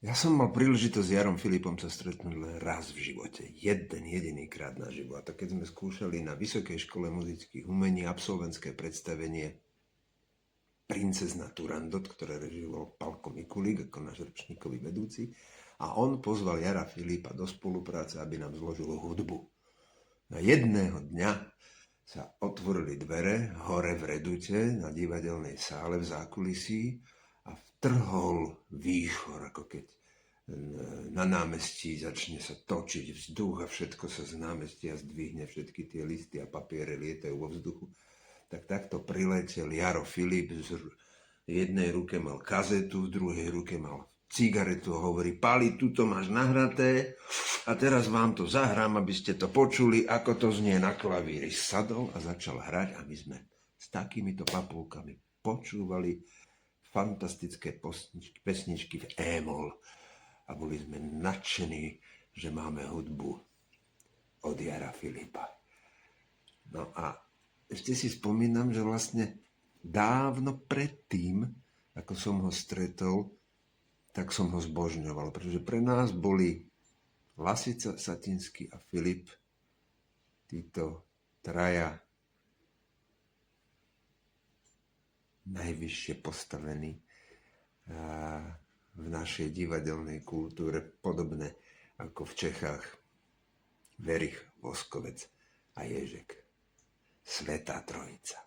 Ja som mal príležitosť s Jarom Filipom sa stretnúť len raz v živote. Jeden jediný krát naživo. A to keď sme skúšali na Vysokej škole muzických umení absolventské predstavenie Princezna Turandot, ktoré režiroval Pálko Mikulík ako náš ročníkový vedúci. A on pozval Jara Filipa do spolupráce, aby nám zložil hudbu. Na jedného dňa sa otvorili dvere hore v Redute na divadelnej sále v zákulisí a vtrhol výchor, ako keď na námestí začne sa točiť vzduch a všetko sa z námestia zdvihne, všetky tie listy a papiere lietajú vo vzduchu. Tak takto priletel Jaro Filip, v jednej ruke mal kazetu, v druhej ruke mal cigaretu a hovorí: Pali, tuto máš nahraté a teraz vám to zahrám, aby ste to počuli, ako to znie na klavíri. Sadol a začal hrať a my sme s takýmito papulkami počúvali fantastické pesničky v E-moll a boli sme nadšení, že máme hudbu od Jara Filipa. No a ešte si spomínam, že vlastne dávno predtým, ako som ho stretol, tak som ho zbožňoval, pretože pre nás boli Lasica, Satinský a Filip, títo traja najvyššie postavení v našej divadelnej kultúre, podobné ako v Čechách Verich, Voskovec a Ježek. Svätá Trojica.